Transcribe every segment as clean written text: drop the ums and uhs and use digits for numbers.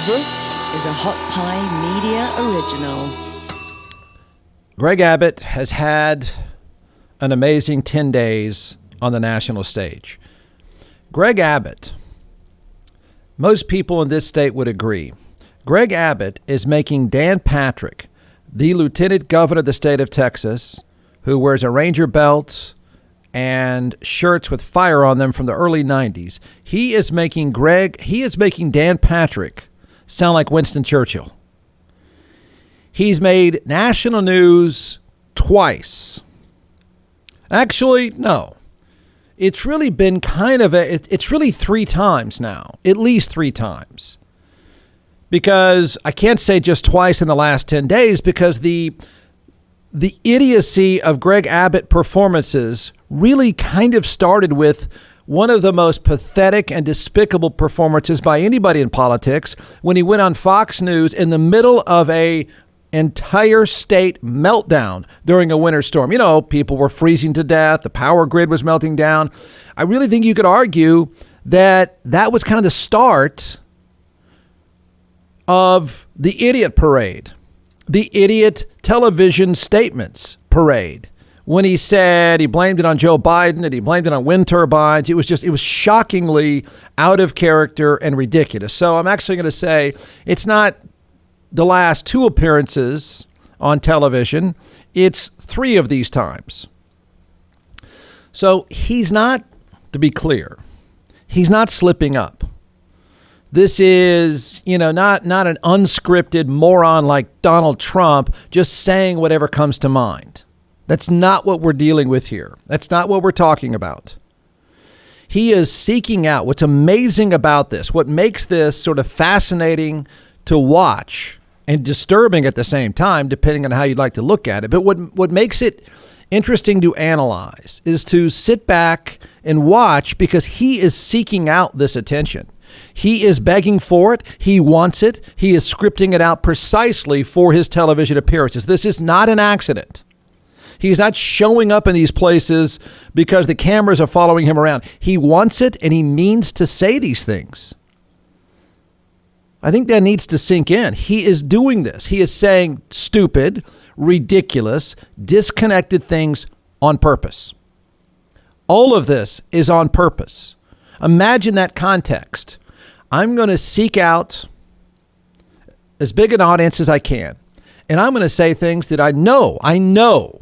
This is a Hot Pie Media original. Greg Abbott has had an amazing 10 days on the national stage. Greg Abbott, most people in this state would agree, Greg Abbott is making Dan Patrick, the lieutenant governor of the state of Texas, who wears a Ranger belt and shirts with fire on them from the early 90s. He is making Dan Patrick sound like Winston Churchill. He's made national news twice. Actually, no. It's really been it's really 3 times now, at least 3 times. Because I can't say just twice in the last 10 days because the idiocy of Greg Abbott performances really kind of started with one of the most pathetic and despicable performances by anybody in politics when he went on Fox News in the middle of a entire state meltdown during a winter storm. You know, people were freezing to death. The power grid was melting down. I really think you could argue that was kind of the start of the idiot parade, the idiot television statements parade. When he said he blamed it on Joe Biden and he blamed it on wind turbines, it was shockingly out of character and ridiculous. So I'm actually going to say it's not the last 2 appearances on television. It's 3 of these times. So he's not, to be clear, he's not slipping up. This is, not an unscripted moron like Donald Trump just saying whatever comes to mind. That's not what we're dealing with here. That's not what we're talking about. He is seeking out what's amazing about this, what makes this sort of fascinating to watch and disturbing at the same time, depending on how you'd like to look at it. But what makes it interesting to analyze is to sit back and watch because he is seeking out this attention. He is begging for it. He wants it. He is scripting it out precisely for his television appearances. This is not an accident. He's not showing up in these places because the cameras are following him around. He wants it and he means to say these things. I think that needs to sink in. He is doing this. He is saying stupid, ridiculous, disconnected things on purpose. All of this is on purpose. Imagine that context. I'm going to seek out as big an audience as I can. And I'm going to say things that I know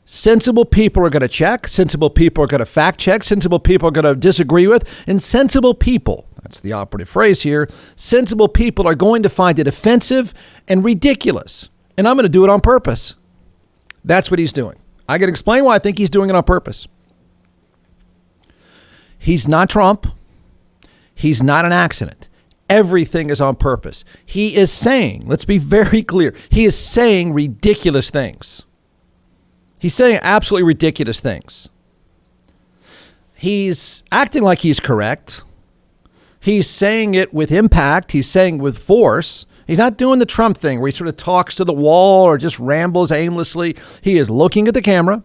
sensible people are going to check, sensible people are going to fact check, sensible people are going to disagree with, and sensible people, that's the operative phrase here, sensible people are going to find it offensive and ridiculous. And I'm going to do it on purpose. That's what he's doing. I can explain why I think he's doing it on purpose. He's not Trump. He's not an accident. Everything is on purpose. He is saying, let's be very clear, he is saying ridiculous things. He's saying absolutely ridiculous things. He's acting like he's correct. He's saying it with impact. He's saying with force. He's not doing the Trump thing where he sort of talks to the wall or just rambles aimlessly. He is looking at the camera.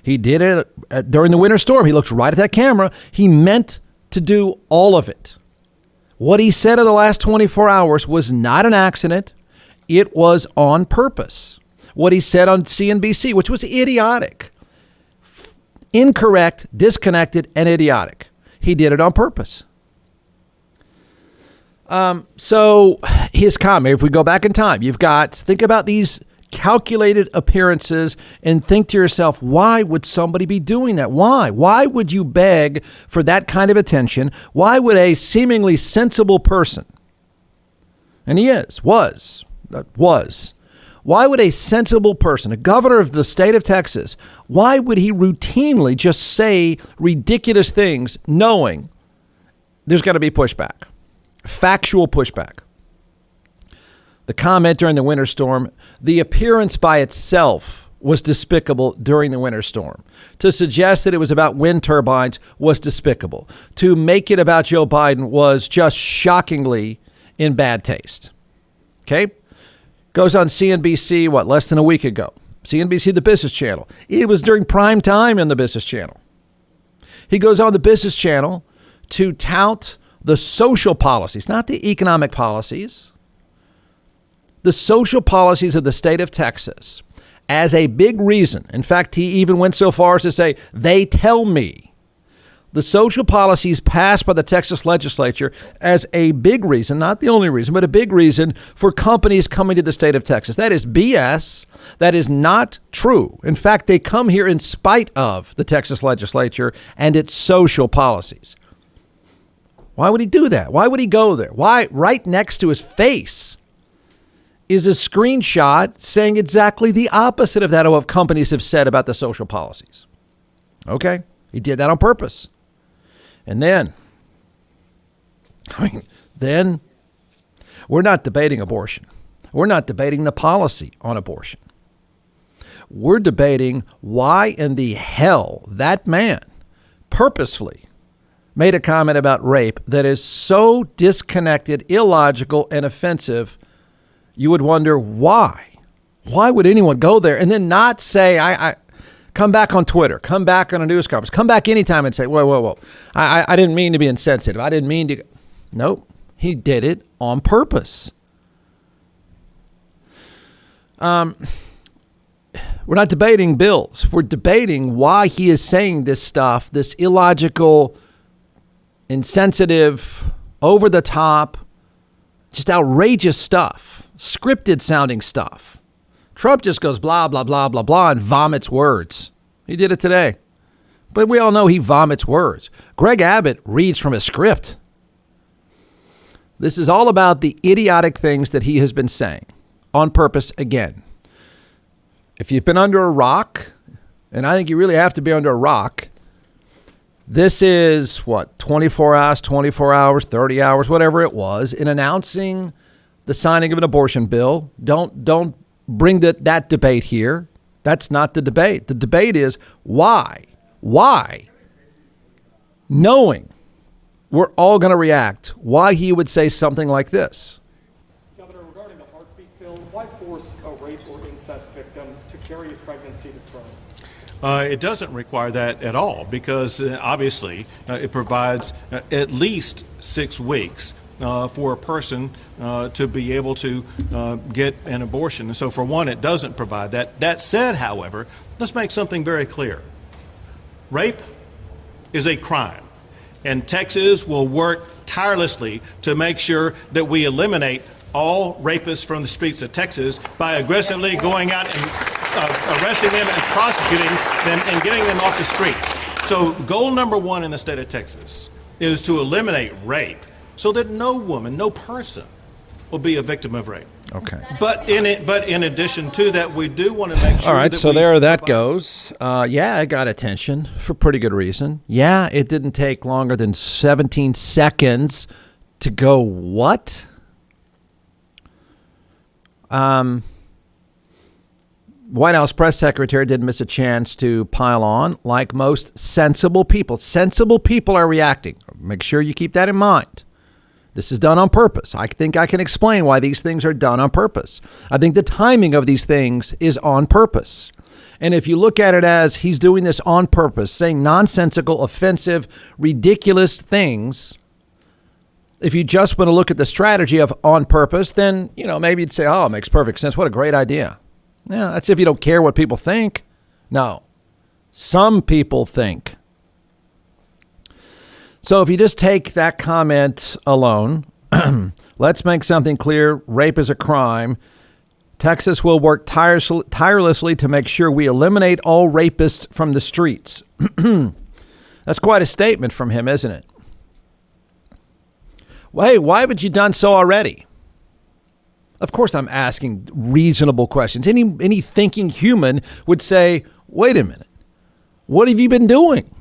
He did it during the winter storm. He looked right at that camera. He meant to do all of it. What he said in the last 24 hours was not an accident. It was on purpose. What he said on CNBC, which was idiotic, incorrect, disconnected, and idiotic. He did it on purpose. So his comment, if we go back in time, think about these calculated appearances and think to yourself, why would somebody be doing that? Why? Why would you beg for that kind of attention? Why would a seemingly sensible person, and he was, why would a sensible person, a governor of the state of Texas, why would he routinely just say ridiculous things knowing there's got to be pushback, factual pushback? The comment during the winter storm, the appearance by itself was despicable during the winter storm. To suggest that it was about wind turbines was despicable. To make it about Joe Biden was just shockingly in bad taste. Okay? Goes on CNBC, less than a week ago. CNBC, the business channel. It was during prime time in the business channel. He goes on the business channel to tout the social policies, not the economic policies, the social policies of the state of Texas as a big reason. In fact, he even went so far as to say, they tell me the social policies passed by the Texas legislature as a big reason, not the only reason, but a big reason for companies coming to the state of Texas. That is BS. That is not true. In fact, they come here in spite of the Texas legislature and its social policies. Why would he do that? Why would he go there? Why? Right next to his face is a screenshot saying exactly the opposite of that of what companies have said about the social policies. Okay, he did that on purpose. And then we're not debating abortion. We're not debating the policy on abortion. We're debating why in the hell that man purposefully made a comment about rape that is so disconnected, illogical, and offensive. You would wonder why. Why would anyone go there and then not say, I come back on Twitter, come back on a news conference, come back anytime and say, whoa. I didn't mean to be insensitive. I didn't mean to. Nope. He did it on purpose. We're not debating bills. We're debating why he is saying this stuff, this illogical, insensitive, over the top, just outrageous stuff, scripted sounding stuff. Trump just goes blah, blah, blah, blah, blah, and vomits words. He did it today. But we all know he vomits words. Greg Abbott reads from a script. This is all about the idiotic things that he has been saying on purpose again. If you've been under a rock, and I think you really have to be under a rock, this is 24 hours, 30 hours, whatever it was, in announcing the signing of an abortion bill. Don't bring that debate here. That's not the debate. The debate is why, knowing we're all going to react, why he would say something like this. Governor, regarding the heartbeat bill, why force a rape or incest victim to carry a pregnancy to term? It doesn't require that at all because obviously it provides at least 6 weeks for a person to be able to get an abortion. And so for one, it doesn't provide that. That said, however, let's make something very clear. Rape is a crime, and Texas will work tirelessly to make sure that we eliminate all rapists from the streets of Texas by aggressively going out and arresting them and prosecuting them and getting them off the streets. So goal number 1 in the state of Texas is to eliminate rape so that no woman, no person will be a victim of rape. Okay. But in addition to that, we do want to make sure. All right, that so there that goes. Yeah, it got attention for pretty good reason. Yeah, it didn't take longer than 17 seconds to go, what? White House press secretary didn't miss a chance to pile on like most sensible people. Sensible people are reacting. Make sure you keep that in mind. This is done on purpose. I think I can explain why these things are done on purpose. I think the timing of these things is on purpose. And if you look at it as he's doing this on purpose, saying nonsensical, offensive, ridiculous things, if you just want to look at the strategy of on purpose, then, maybe you'd say, oh, it makes perfect sense. What a great idea. Yeah, that's if you don't care what people think. No, some people think. So if you just take that comment alone, let's make something clear. Rape is a crime. Texas will work tirelessly to make sure we eliminate all rapists from the streets. That's quite a statement from him, isn't it? Hey, why haven't you done so already? Of course, I'm asking reasonable questions. Any thinking human would say, wait a minute, what have you been doing?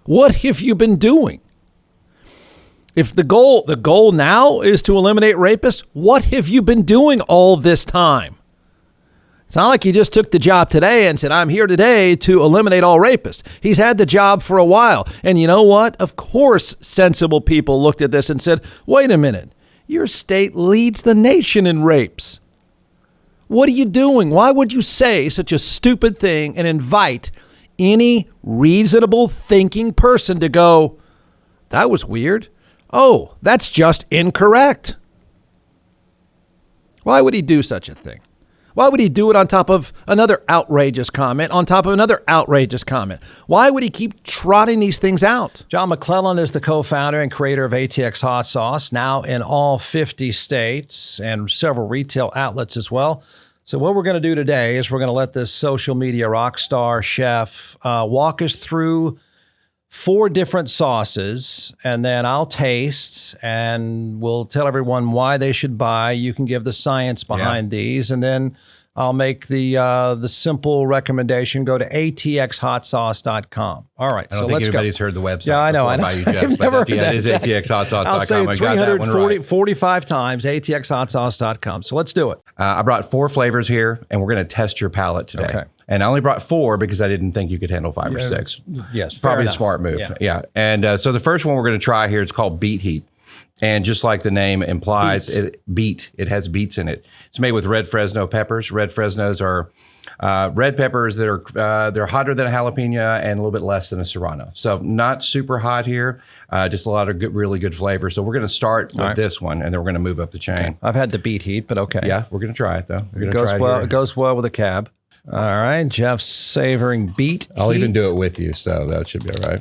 What have you been doing? If the goal now is to eliminate rapists, what have you been doing all this time? It's not like he just took the job today and said, I'm here today to eliminate all rapists. He's had the job for a while. And you know what? Of course, sensible people looked at this and said, wait a minute, your state leads the nation in rapes. What are you doing? Why would you say such a stupid thing and invite any reasonable thinking person to go, that was weird. Oh, that's just incorrect. Why would he do such a thing? Why would he do it on top of another outrageous comment, on top of another outrageous comment? Why would he keep trotting these things out? John McClellan is the co-founder and creator of ATX Hot Sauce, now in all 50 states and several retail outlets as well. So what we're going to do today is we're going to let this social media rock star chef walk us through 4 different sauces, and then I'll taste and we'll tell everyone why they should buy. You can give the science behind these, and then I'll make the simple recommendation. Go to atxhotsauce.com. All right, I don't think anybody's heard the website. Yeah, I know. By you, Jeff, I've never heard that. It is atxhotsauce.com. I'll say I got that one right. 45 times, atxhotsauce.com. So let's do it. I brought 4 flavors here, and we're going to test your palate today. Okay. And I only brought 4 because I didn't think you could handle 5 or 6. Yes, probably a smart move. Yeah. And so the first one we're going to try here, it's called Beet Heat. And just like the name implies, it has beets in it. It's made with red Fresno peppers. Red Fresnos are red peppers that are they're hotter than a jalapeno and a little bit less than a serrano. So not super hot here, just a lot of really good flavor. So we're going to start with this one, and then we're going to move up the chain. Okay. I've had the Beet Heat, but okay. Yeah, we're going to try it though. It goes well with a cab. All right, Jeff's savoring Beet I'll Heat. even do it with you, so that should be all right.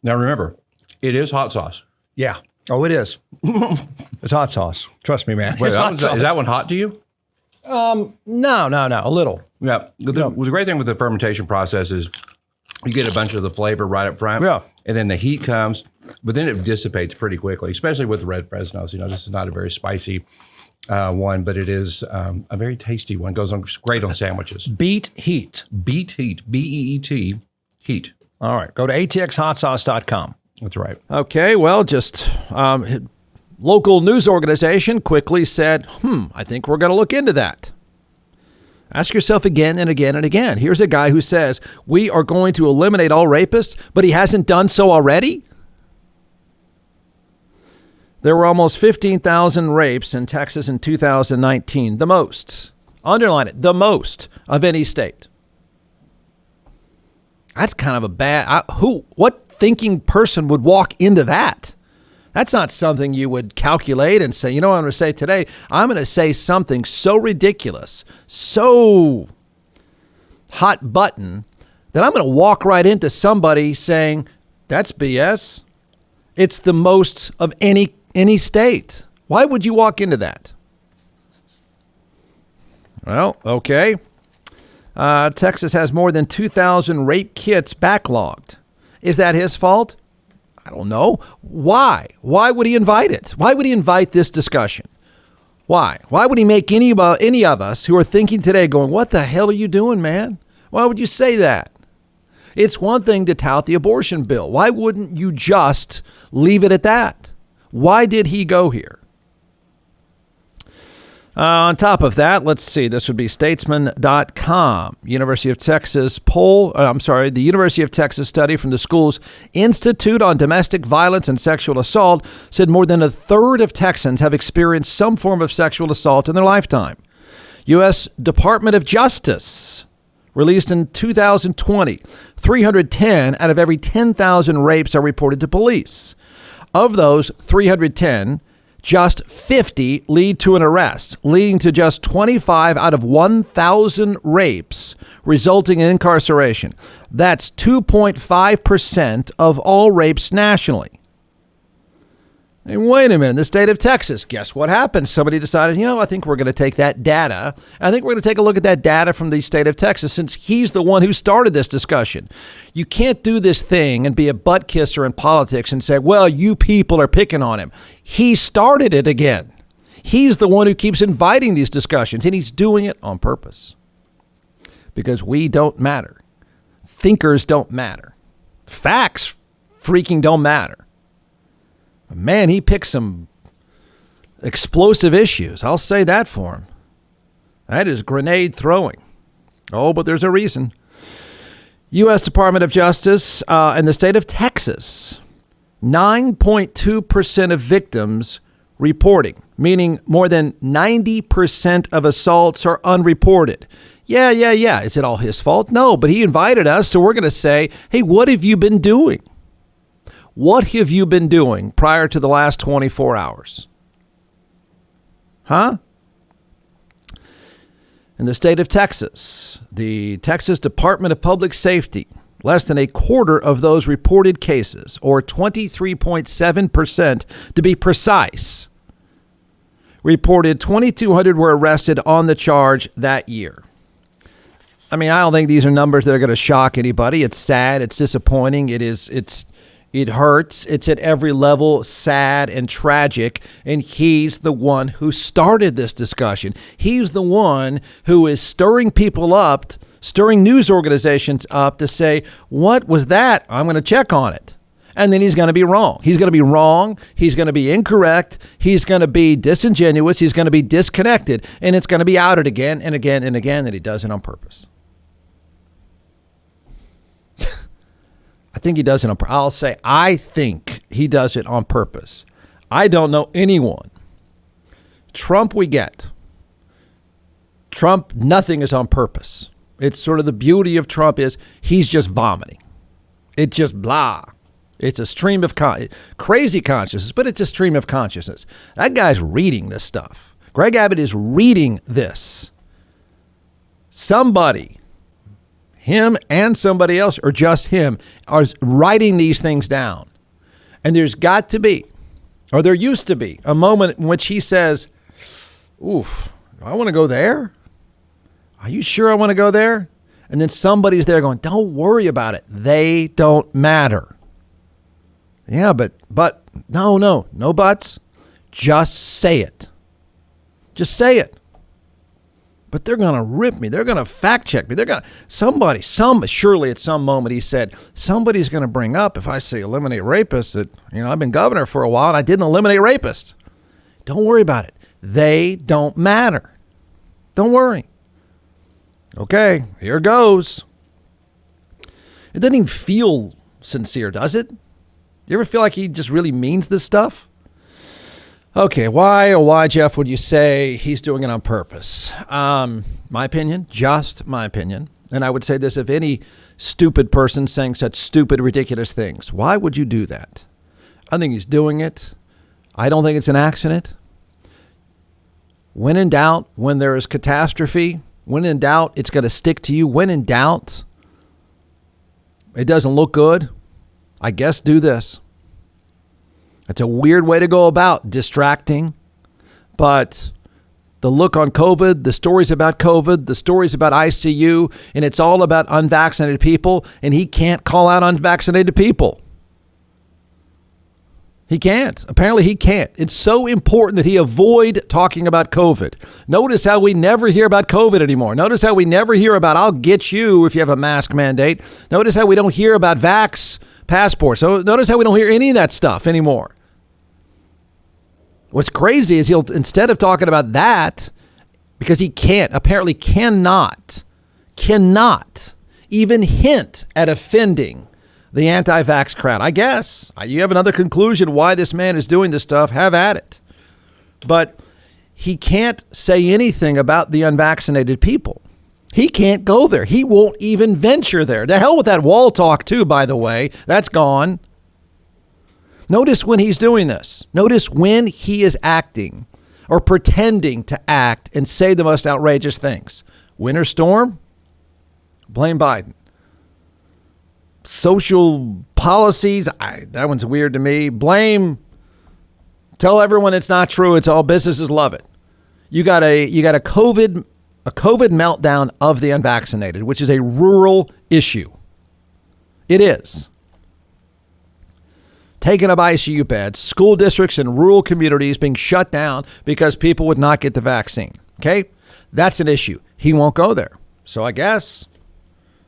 Now remember, it is hot sauce. Yeah. Oh, it is. It's hot sauce. Trust me, man. Wait, It's hot sauce. is that one hot to you? No. A little. Yeah. The great thing with the fermentation process is you get a bunch of the flavor right up front. Yeah. And then the heat comes, but then it dissipates pretty quickly, especially with the red Fresnos. You know, this is not a very spicy one, but it is a very tasty one. Goes on great on sandwiches. Beet Heat. Beet Heat. B-E-E-T. Heat. All right. Go to atxhotsauce.com. That's right. Okay. Well, just local news organization quickly said, I think we're going to look into that. Ask yourself again and again and again. Here's a guy who says, we are going to eliminate all rapists, but he hasn't done so already. There were almost 15,000 rapes in Texas in 2019. The most. Underline it. The most of any state. That's kind of a bad, what thinking person would walk into that? That's not something you would calculate and say, you know what I'm going to say today? I'm going to say something so ridiculous, so hot button, that I'm going to walk right into somebody saying, that's BS. It's the most of any state. Why would you walk into that? Well, okay. Texas has more than 2,000 rape kits backlogged. Is that his fault? I don't know. Why? Why would he invite it? Why would he invite this discussion? Why? Why would he make any of us who are thinking today going, what the hell are you doing, man? Why would you say that? It's one thing to tout the abortion bill. Why wouldn't you just leave it at that? Why did he go here? On top of that, let's see, this would be statesman.com. University of Texas the University of Texas study from the school's Institute on Domestic Violence and Sexual Assault said more than a third of Texans have experienced some form of sexual assault in their lifetime. U.S. Department of Justice released in 2020, 310 out of every 10,000 rapes are reported to police. Of those 310, just 50 lead to an arrest, leading to just 25 out of 1,000 rapes resulting in incarceration. That's 2.5% of all rapes nationally. And wait a minute, in the state of Texas, guess what happened? Somebody decided, I think we're going to take that data. I think we're going to take a look at that data from the state of Texas, since he's the one who started this discussion. You can't do this thing and be a butt kisser in politics and say, well, you people are picking on him. He started it again. He's the one who keeps inviting these discussions, and he's doing it on purpose. Because we don't matter. Thinkers don't matter. Facts freaking don't matter. Man, he picked some explosive issues. I'll say that for him. That is grenade throwing. Oh, but there's a reason. U.S. Department of Justice in the state of Texas, 9.2% of victims reporting, meaning more than 90% of assaults are unreported. Yeah. Is it all his fault? No, but he invited us, so we're going to say, hey, what have you been doing? What have you been doing prior to the last 24 hours? Huh? In the state of Texas, the Texas Department of Public Safety, less than a quarter of those reported cases, or 23.7% to be precise, reported 2,200 were arrested on the charge that year. I mean, I don't think these are numbers that are going to shock anybody. It's sad. It's disappointing. It hurts. It's at every level sad and tragic. And he's the one who started this discussion. He's the one who is stirring people up, stirring news organizations up to say, what was that? I'm going to check on it. And then he's going to be wrong. He's going to be wrong. He's going to be incorrect. He's going to be disingenuous. He's going to be disconnected. And it's going to be outed again and again and again that he does it on purpose. I think he does it on purpose. I'll say, I think he does it on purpose. I don't know anyone. Trump we get. Trump, nothing is on purpose. It's sort of the beauty of Trump is he's just vomiting. It's just blah. It's a stream of crazy consciousness, but it's a stream of consciousness. That guy's reading this stuff. Greg Abbott is reading this. Somebody, him and somebody else, or just him, are writing these things down. And there's got to be, or there used to be, a moment in which he says, oof, do I want to go there? Are you sure I want to go there? And then somebody's there going, don't worry about it. They don't matter. Yeah, but no buts. Just say it. Just say it. But they're going to rip me. They're going to fact check me. They're going to, surely at some moment he said, somebody's going to bring up if I say eliminate rapists that, I've been governor for a while and I didn't eliminate rapists. Don't worry about it. They don't matter. Don't worry. Okay, here goes. It doesn't even feel sincere, does it? You ever feel like he just really means this stuff? Okay, why, Jeff, would you say he's doing it on purpose? My opinion, just my opinion. And I would say this, if any stupid person saying such stupid, ridiculous things, why would you do that? I think he's doing it. I don't think it's an accident. When in doubt, when there is catastrophe, when in doubt, it's going to stick to you. When in doubt, it doesn't look good. I guess do this. It's a weird way to go about distracting, but the look on COVID, the stories about COVID, the stories about ICU, and it's all about unvaccinated people, and he can't call out unvaccinated people. He can't. Apparently he can't. It's so important that he avoid talking about COVID. Notice how we never hear about COVID anymore. Notice how we never hear about I'll get you if you have a mask mandate. Notice how we don't hear about vax passports. So notice how we don't hear any of that stuff anymore. What's crazy is he'll, instead of talking about that, because he apparently cannot even hint at offending the anti-vax crowd. I guess you have another conclusion why this man is doing this stuff. Have at it. But he can't say anything about the unvaccinated people. He can't go there. He won't even venture there. To hell with that wall talk too, by the way. That's gone. Notice when he's doing this. Notice when he is acting or pretending to act and say the most outrageous things. Winter storm? Blame Biden. Social policies, that one's weird to me. Tell everyone it's not true. It's all businesses love it. You got a COVID meltdown of the unvaccinated, which is a rural issue. It is. Taking up ICU beds, school districts in rural communities being shut down because people would not get the vaccine. Okay? That's an issue. He won't go there. So I guess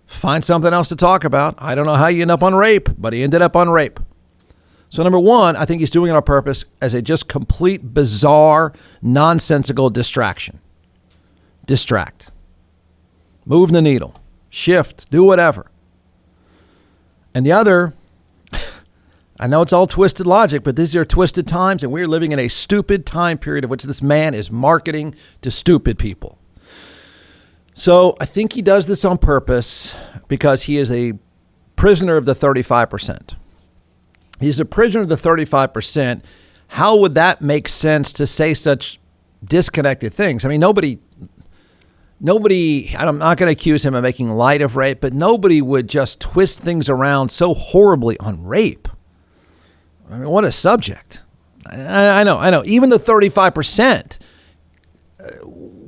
find something else to talk about. I don't know how you end up on rape, but he ended up on rape. So number one, I think he's doing it on purpose as a just complete, bizarre, nonsensical distraction. Distract. Move the needle. Shift. Do whatever. And the other, I know it's all twisted logic, but these are twisted times, and we're living in a stupid time period of which this man is marketing to stupid people. So I think he does this on purpose because he is a prisoner of the 35%. He's a prisoner of the 35%. How would that make sense to say such disconnected things? I mean, nobody, I'm not going to accuse him of making light of rape, but nobody would just twist things around so horribly on rape. I mean, what a subject. I know. Even the 35%,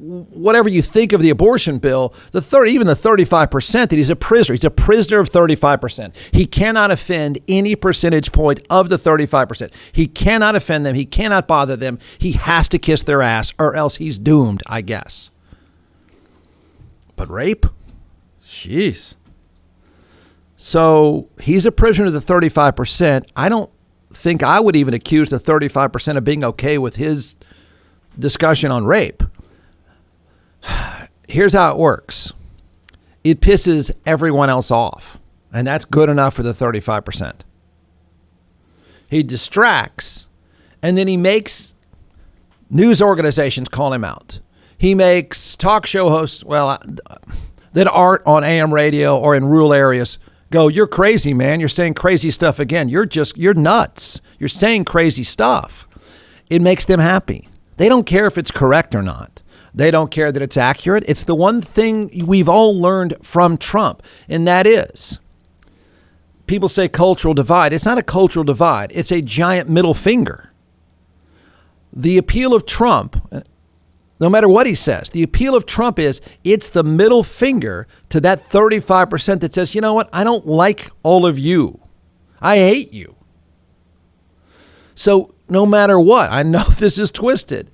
whatever you think of the abortion bill, even the 35% that he's a prisoner. He's a prisoner of 35%. He cannot offend any percentage point of the 35%. He cannot offend them. He cannot bother them. He has to kiss their ass or else he's doomed, I guess. But rape? Jeez. So he's a prisoner of the 35%. I don't think I would even accuse the 35% of being okay with his discussion on rape. Here's how it works. It pisses everyone else off, and that's good enough for the 35%. He distracts, and then he makes news organizations call him out. He makes talk show hosts, that aren't on AM radio or in rural areas go, "You're crazy, man. You're saying crazy stuff again. You're nuts. You're saying crazy stuff." It makes them happy. They don't care if it's correct or not. They don't care that it's accurate. It's the one thing we've all learned from Trump, and that is, people say cultural divide. It's not a cultural divide. It's a giant middle finger. The appeal of Trump, no matter what he says, the appeal of Trump is it's the middle finger to that 35% that says, you know what? I don't like all of you. I hate you. So no matter what, I know this is twisted,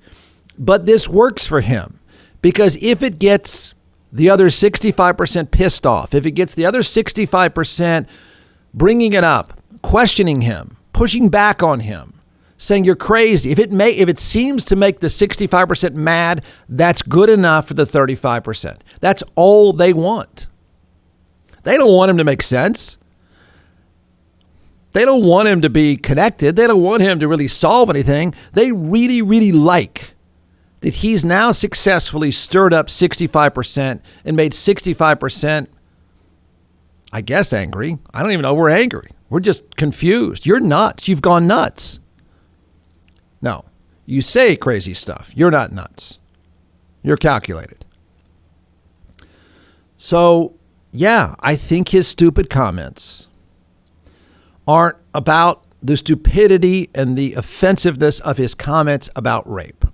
but this works for him because if it gets the other 65% pissed off, if it gets the other 65% bringing it up, questioning him, pushing back on him, saying you're crazy, if it seems to make the 65% mad, that's good enough for the 35%. That's all they want. They don't want him to make sense. They don't want him to be connected. They don't want him to really solve anything. They really, really like that he's now successfully stirred up 65% and made 65%, I guess, angry. I don't even know we're angry. We're just confused. You're nuts. You've gone nuts. No, you say crazy stuff. You're not nuts. You're calculated. So, yeah, I think his stupid comments aren't about the stupidity and the offensiveness of his comments about rape.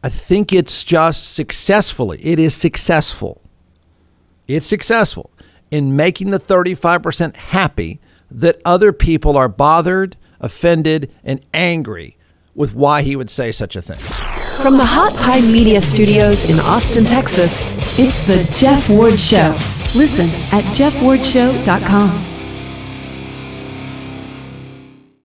I think it's just it is successful. It's successful in making the 35% happy that other people are bothered, offended, and angry with why he would say such a thing. From the Hot Pie Media Studios in Austin, Texas, it's the Jeff Ward Show. Listen at jeffwardshow.com.